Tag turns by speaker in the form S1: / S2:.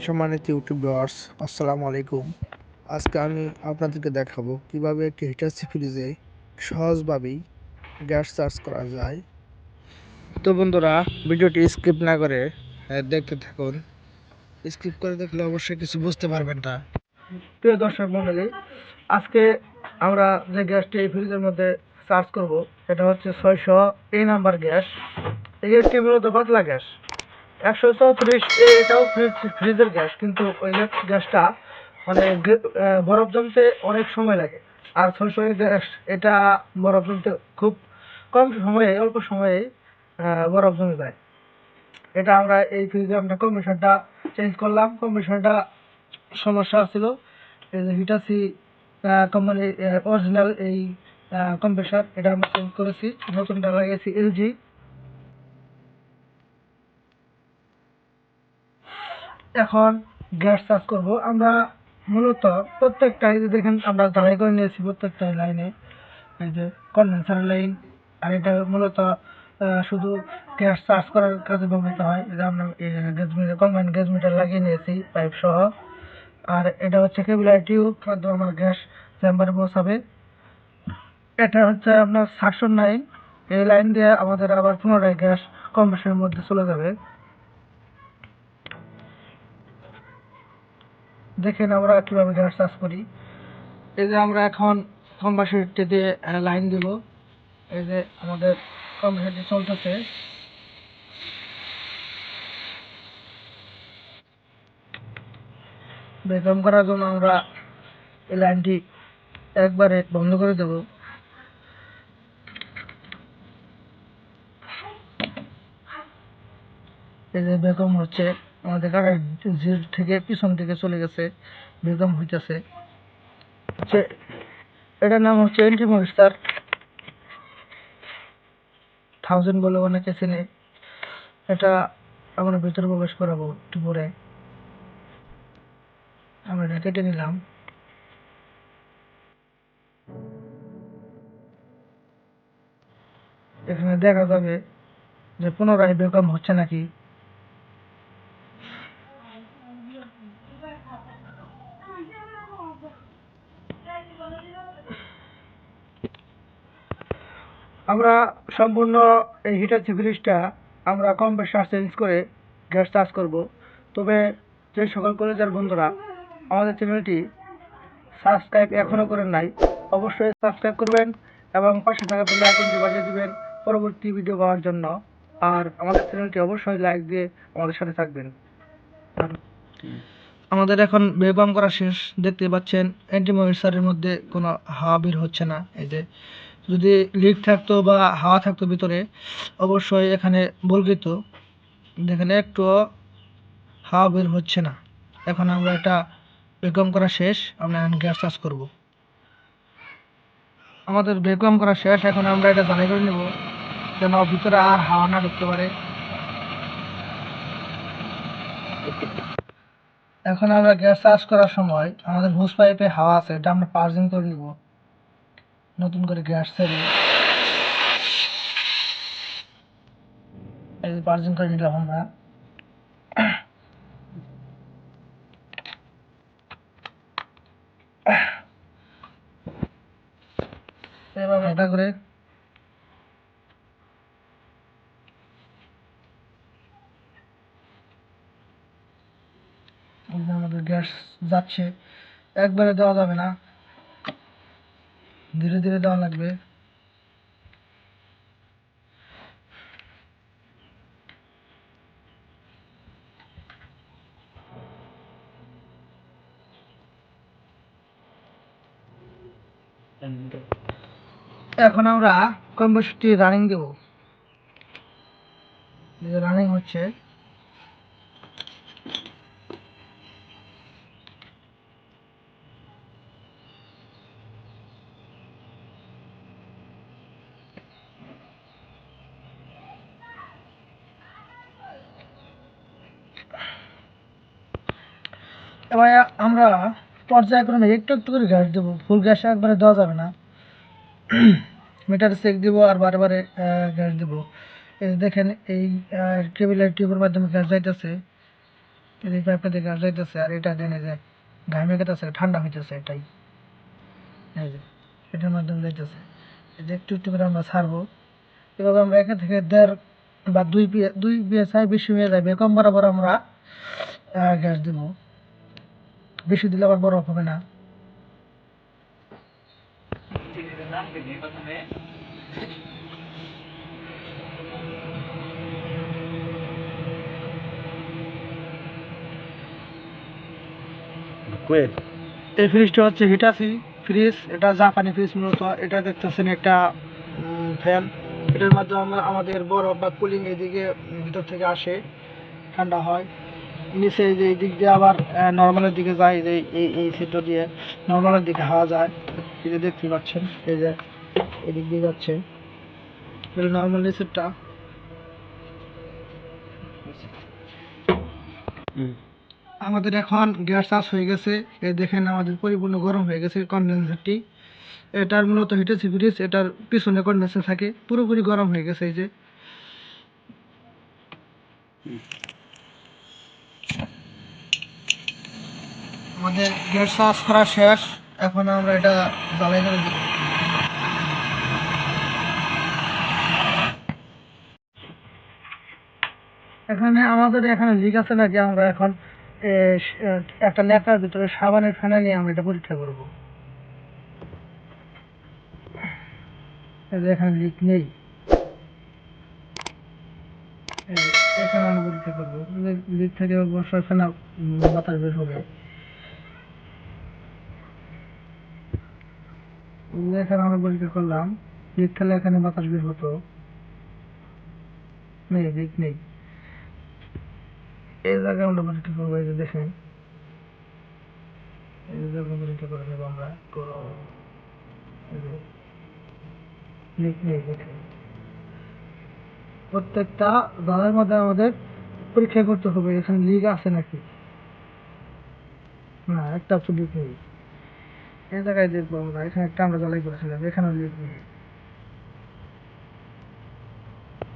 S1: সম্মানিত YouTube viewers, আসসালামু আলাইকুম। আজকে আমি আপনাদেরকে দেখাবো কিভাবে একটি হিটাচি ফ্রিজে সহজভাবেই গ্যাস চার্জ করা যায়। তো বন্ধুরা, ভিডিওটি স্কিপ না করে দেখতে থাকুন। স্কিপ করে দেখলে অবশ্যই কিছু বুঝতে পারবেন না। প্রিয় দর্শক মণ্ডলী, আজকে আমরা যে গ্যাসটি এই ফ্রিজের মধ্যে চার্জ করব সেটা হচ্ছে 600 নাম্বার গ্যাস। এই গ্যাসটি মূলত পাতলা গ্যাস। 134 এটাও ফ্রিজের গ্যাস, কিন্তু ওই গ্যাসটা মানে বরফ জমতে অনেক সময় লাগে। আর 600 গ্যাস এটা বরফ জমতে খুব কম সময়ে, অল্প সময়ে বরফ জমে যায়। এটা আমরা এই ফ্রিজে আমরা কম্প্রেসারটা চেঞ্জ করলাম। কম্প্রেসারটা সমস্যা ছিল। এই যে হিটাচি কোম্পানির অরিজিনাল এই কম্প্রেসার, এটা আমরা চেঞ্জ করেছি, নতুনটা লাগিয়েছি এলজি। এখন গ্যাস চার্জ করব আমরা। মূলত প্রত্যেকটাই দেখেন আমরা ঢালাই করে নিয়েছি, প্রত্যেকটা লাইনে এই যে কন্ডেন্সার লাইন। আর এটা মূলত শুধু গ্যাস চার্জ করার কাজে ব্যবহৃত হয়। এটা আমরা gas metre, combined gas metre লাগিয়ে নিয়েছি পাইপ সহ। আর এটা হচ্ছে কেবলার টিউব, মাধ্যমে আমার গ্যাস চেম্বারে পৌঁছাবে। এটা হচ্ছে আপনার সাকশন লাইন। এই লাইন দিয়ে আমাদের আবার পুনরায় গ্যাস কম্প্রেসরের মধ্যে চলে যাবে। দেখেন আমরা কিভাবে গ্যাস চার্জ করি। এই যে আমরা এখন কম্প্রেসরটি দিয়ে লাইন দিব। এই যে আমাদের কম্প্রেসরটি চলতেছে। বেগম করার জন্য আমরা এই লাইনটি একবারে বন্ধ করে দেব। এই যে বেগম হচ্ছে, আমাদের কারেন্ট জিরো থেকে পিছন থেকে চলে গেছে, বেগম হইতেছে। এটার নাম হচ্ছে এন্ট্রি ময়েশ্চার 1000 বলে অনেকে চেনে। এটা আমরা ভিতরে প্রবেশ করাবো একটু পরে। আমরা এটা কেটে নিলাম। এখানে দেখা যাবে যে পুনরায় বেগম হচ্ছে নাকি। আমরা সম্পূর্ণ এই হিটাচি ফ্রিজটা আমরা কম্প্রেসার চেঞ্জ করে গ্যাস চার্জ করব। তবে যে সকল কলেজের বন্ধুরা আমাদের চ্যানেলটি সাবস্ক্রাইব এখনও করেন নাই, অবশ্যই সাবস্ক্রাইব করবেন এবং পাশে থাকা বেল আইকনটি বাজিয়ে দিবেন পরবর্তী ভিডিও পাওয়ার জন্য। আর আমাদের চ্যানেলটি অবশ্যই লাইক দিয়ে আমাদের সাথে থাকবেন। আমাদের এখন বেগম করা শেষ। দেখতে পাচ্ছেন এন্টি ময়েশ্চারের মধ্যে কোনো হাওয়া বের হচ্ছে না। এই যে যদি লিক থাকতো বা হাওয়া থাকতো ভিতরে, অবশ্যই এখানে বলতো। দেখেন একটুও হাওয়া বের হচ্ছে না। এখন আমরা এটা বেগম করা শেষ, আমরা এখন গ্যাস চার্জ করব। আমাদের বেগম করা শেষ, এখন আমরা এটা জ্বালাই করে নেব যেন ভিতরে আর হাওয়া না ঢুকতে পারে। এখন আমরা গ্যাস চার্জ করার সময় আমাদের হোস পাইপে হাওয়া আছে, এটা আমরা পার্জিং করে নিব। নতুন করে গ্যাস ছেড়ে এই পার্জিং করে নিলাম আমরা। এভাবে এটা করে আমাদের গ্যাস যাচ্ছে। একবারে দেওয়া যাবে না, ধীরে ধীরে দেওয়া লাগবে। এখন আমরা কম্প্রেসরটি রানিং দেব। রানিং হচ্ছে। এবার আমরা পর্যায়ক্রমে একটু একটু করে গ্যাস দেবো, ফুল গ্যাস একবারে দেওয়া যাবে না। মিটার চেক দিব আর বারে বারে গ্যাস দেব। এই দেখেন এই কেবলের টিউবের মাধ্যমে গ্যাস যাইতেছে। এই পাইপটা থেকে গ্যাস যাইতেছে, আর এটা দেন এই যে ঘামে গেতেছে, ঠান্ডা হইতেছে, এটাই এই যে এটার মাধ্যমে যাইতেছে। এই যে একটু একটু করে আমরা ছাড়বো। এভাবে আমরা এখান থেকে 1.5 বা 2 PSI বেশি হয়ে যাবে, কম বরাবর আমরা গ্যাস দেব। বেশি দিলে আবার বরফ হবে না। এই ফ্রিজটা হচ্ছে হিটাচি ফ্রিজ, এটা জাপানি ফ্রিজ মূলত। এটা দেখতেছেন একটা ফ্যান, এটার মাধ্যমে আমরা আমাদের বরফ বা কুলিং এদিকে ভিতর থেকে আসে, ঠান্ডা হয়। নিচে এই যে এই দিক দিয়ে আবার নর্মালের দিকে যায়, যে এই ছিদ্র দিয়ে নর্মালের দিকে হাওয়া যায়। এই যে দেখতে পাচ্ছেন, এই যে এদিক দিয়ে যাচ্ছে, নর্মাল নিচেরটা। আমাদের এখন গ্যাস চার্জ হয়ে গেছে। এই দেখেন আমাদের পরিপূর্ণ গরম হয়ে গেছে কনডেন্সারটি। এটার মূলত হিটাচি ফ্রিজ, এটার পিছনে কনডেন্সার থাকে, পুরোপুরি গরম হয়ে গেছে। এই যে আমাদের গ্যাস চার্জ করা শেষ। এখন আমরা এটা জ্বালাই দেবো। এখানে আমাদের এখানে লিক আছে নাকি, আমরা এখন একটা ন্যাকড়ার ভিতরে সাবানের ফেনা নিয়ে আমরা এটা পরীক্ষা করব। এই যে এখানে লিক নেই, এখানে আমরা পরীক্ষা করবো। লিক থেকে বর্ষার ফেনা বাতাস বের হবে। এখানে আমরা পরীক্ষা করলাম, লিক খেলে এখানে বাতাস বের হতো, নেই, লিক নেই। এই জায়গায় আমরা পরীক্ষা করবো। এই যে দেখেন, এই জায়গায় পরীক্ষা করে নেবো আমরা। লিক নেই, দেখেন। প্রত্যেকটা জায়গার মধ্যে আমাদের পরীক্ষা করতে হবে এখানে লিক আছে নাকি। না, একটা লিক নেই। এই জায়গায় দেখবো আমরা, এখানে একটা আমরা জ্বালাই করেছিলাম, এখানেও লিক নেই।